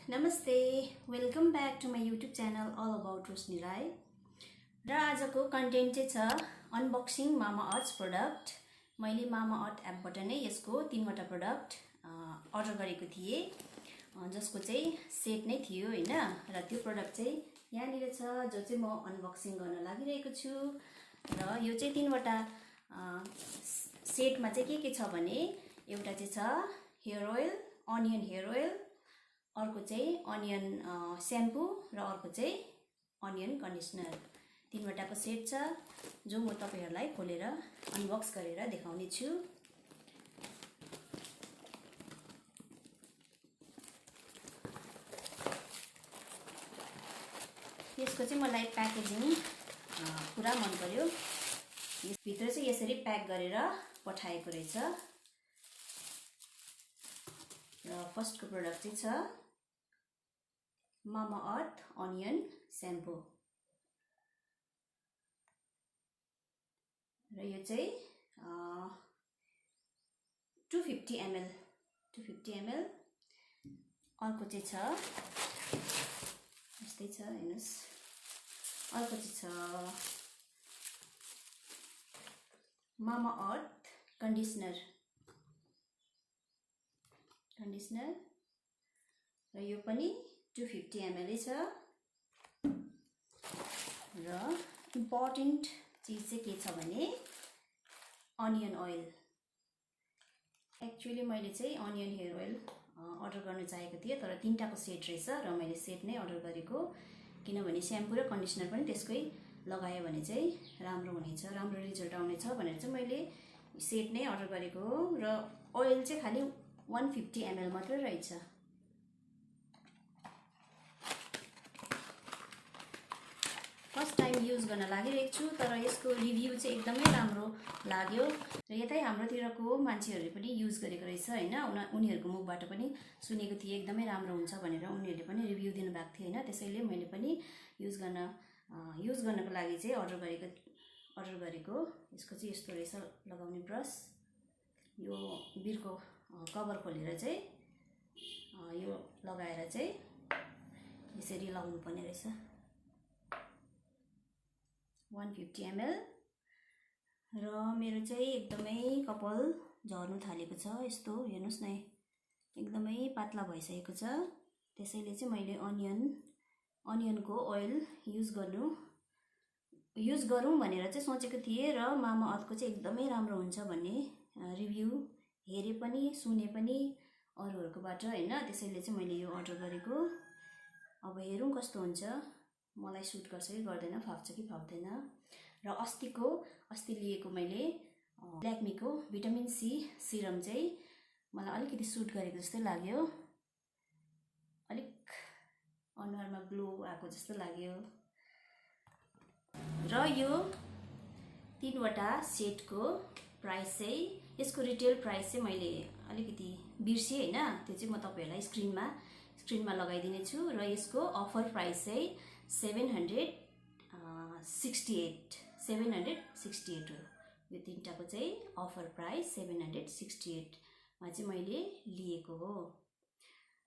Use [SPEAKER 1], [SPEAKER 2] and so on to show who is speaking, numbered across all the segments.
[SPEAKER 1] नमस्ते, welcome back to my YouTube channel all about Roshni Rai. र आजको कन्टेन्ट चाहिँ छ अनबक्सिङ मामाअर्थ प्रोडक्ट। मैले मामाअर्थ एपबाट नै यसको 3वटा प्रोडक्ट अर्डर गरेको थिएँ, जसको चाहिँ सेट नै थियो हैन। र त्यो प्रोडक्ट चाहिँ यहाँनिर छ, जो चाहिँ म अनबक्सिङ गर्न लागिरहेको छु। र यो चाहिँ 3वटा सेटमा चाहिँ के छ भने, एउटा चाहिँ छ hair oil, onion hair oil, अर्को चाहिँ अनियन स्याम्पू र अर्को चाहिँ अनियन कन्डिसनर। 3वटाको सेट छ, जो म तपाईहरुलाई खोलेर अनबक्स गरेर देखाउने छु। यसको चाहिँ मलाई प्याकेजिङ पुरा मन पर्यो। यसभित्र चाहिँ यसरी प्याक गरेर पठाएको रहेछ। र फर्स्टको प्रोडक्ट चाहिँ छ मामाअर्थ अनियन स्याम्पू। र यो चाहिँ 250 ml। अर्को चाहिँ छ यस्तै छ, हेर्नुस्। अर्को चाहिँ छ मामाअर्थ कन्डिसनर। र यो पनि 250 ml छ। र इम्पोर्टेन्ट चीज चाहिँ के छ भने अनियन ओइल। एक्चुअली मैले चाहिँ अनियन हेयर ओइल अर्डर गर्न चाहेको थिएँ, तर 3टाको सेट रहेछ र मैले सेट नै अर्डर गरेको, किनभने स्याम्पू र कन्डिसनर पनि त्यसकै लगायो भने चाहिँ राम्रो हुनेछ, राम्रो रिजल्ट आउनेछ भनेर चाहिँ मैले सेट नै अर्डर गरेको हो। र ओइल चाहिँ खालि 150 ml मात्र रहेछ। फर्स्ट टाइम युज गर्न लागिरहेको छु, तर यसको रिभ्यू चाहिँ एकदमै राम्रो लाग्यो। र यतै हाम्रोतिरको मान्छेहरूले पनि युज गरेको रहेछ हैन। उनीहरूको मुखबाट पनि सुनेको थिएँ एकदमै राम्रो हुन्छ भनेर, उनीहरूले पनि रिभ्यू दिनुभएको थियो हैन। त्यसैले मैले पनि युज गर्नको लागि चाहिँ अर्डर गरेको। यसको चाहिँ यस्तो रहेछ लगाउने ब्रस। यो बिरको कभर खोलेर चाहिँ यो लगाएर चाहिँ यसरी लगाउनु पर्ने रहेछ। 150 ml। र मेरो चाहिँ एकदमै कपाल झर्नु थालेको छ। यस्तो हेर्नुस् न, एकदमै पातला भइसकेको छ। त्यसैले चाहिँ मैले अनियनको ओइल युज गरौँ भनेर चाहिँ सोचेको थिएँ। र मामाअर्थको चाहिँ एकदमै राम्रो हुन्छ भन्ने रिभ्यू हेरे पनि सुने पनि अरूहरूकोबाट हैन। त्यसैले चाहिँ मैले यो अर्डर गरेको। अब हेरौँ कस्तो हुन्छ, मलाई सुट गर्छ कि गर्दैन, फाप्छ कि फाप्दैन। र अस्ति लिएको मैले ल्याक्मीको भिटामिन सी सिरम चाहिँ मलाई अलिकति सुट गरेको जस्तै लाग्यो। अलिक अनुहारमा ग्लो आएको जस्तो लाग्यो। र यो 3वटा सेटको प्राइस चाहिँ, यसको रिटेल प्राइस चाहिँ मैले अलिकति बिर्सेँ हैन। त्यो चाहिँ म तपाईहरुलाई स्क्रिनमा लगाइदिने छु। र यसको अफर प्राइस चाहिँ 768 हो। यो 3टाको चाहिँ अफर प्राइस 768 मा चाहिँ मैले लिएको हो।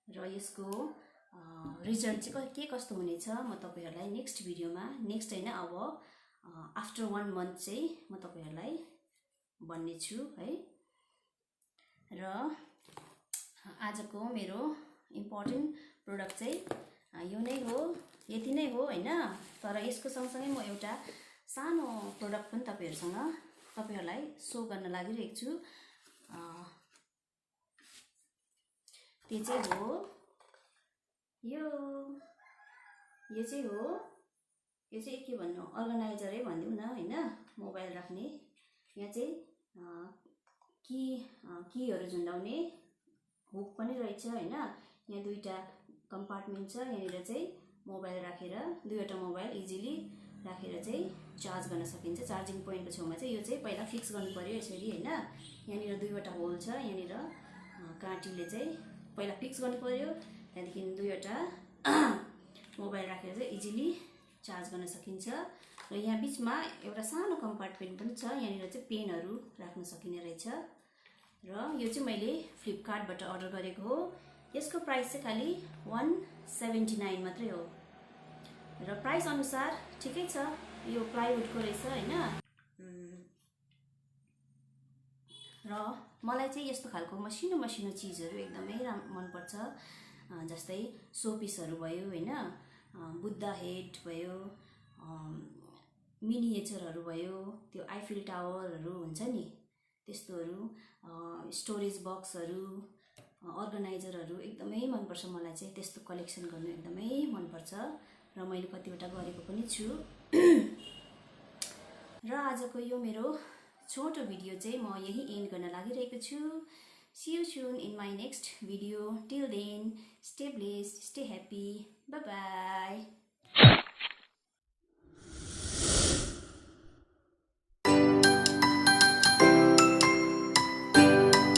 [SPEAKER 1] र यसको रिजल्ट चाहिँ के कस्तो हुनेछ म तपाईहरुलाई नेक्स्ट भिडियोमा, नेक्स्ट हैन अब आफ्टर 1 मन्थ चाहिँ म तपाईहरुलाई भन्ने छु है। र आजको मेरो इम्पोर्टेन्ट प्रोडक्ट चाहिँ यो नै हो, यति नै हो हैन। तर यसको सँगसँगै म एउटा सानो प्रोडक्ट पनि तपाईहरुलाई सो गर्न लागिरहेको छु। त्यो चाहिँ हो यो चाहिँ के भन्नु, अर्गनाइजरै भनिदिउँ न हैन, मोबाइल राख्ने। यहाँ चाहिँ कीहरू झुन्डाउने हुक पनि रहेछ हैन। यहाँ 2टा कम्पार्टमेन्ट छ। यहाँनिर चाहिँ मोबाइल राखेर 2वटा मोबाइल इजिली राखेर चाहिँ चार्ज गर्न सकिन्छ। चार्जिङ पोइन्टको छेउमा चाहिँ यो चाहिँ पहिला फिक्स गर्नु पर्यो यसरी हैन। यहाँनिर 2वटा होल छ। यहाँनिर काँटीले चाहिँ पहिला फिक्स गर्नु पर्यो, त्यहाँदेखि 2वटा मोबाइल राखेर चाहिँ इजिली चार्ज गर्न सकिन्छ। र यहाँ बीचमा एउटा सानो कम्पार्टमेन्ट पनि छ। यहाँनिर चाहिँ पेनहरू राख्न सकिने रहेछ। र यो चाहिँ मैले फ्लिपकार्टबाट अर्डर गरेको हो। यसको प्राइस चाहिँ खालि 179 मात्रै हो र प्राइस अनुसार ठिकै छ। यो प्लाइवुडको रहेछ हैन। र मलाई चाहिँ यस्तो खालको मसिनो मसिनो चिजहरू एकदमै मनपर्छ। जस्तै सोपिसहरू भयो हैन, बुद्धा हेड भयो, मिनिएचरहरू भयो, त्यो आइफिल टावरहरू हुन्छ नि त्यस्तोहरू, स्टोरेज बक्सहरू, अर्गनाइजरहरू एकदमै मनपर्छ मलाई चाहिँ। त्यस्तो कलेक्सन गर्नु एकदमै मनपर्छ र मैले कतिवटा गरेको पनि छु। र आजको यो मेरो छोटो भिडियो चाहिँ म यही एन्ड गर्न लागिरहेको छु। See you soon in my next video. Till then, stay blessed, stay happy. Bye bye.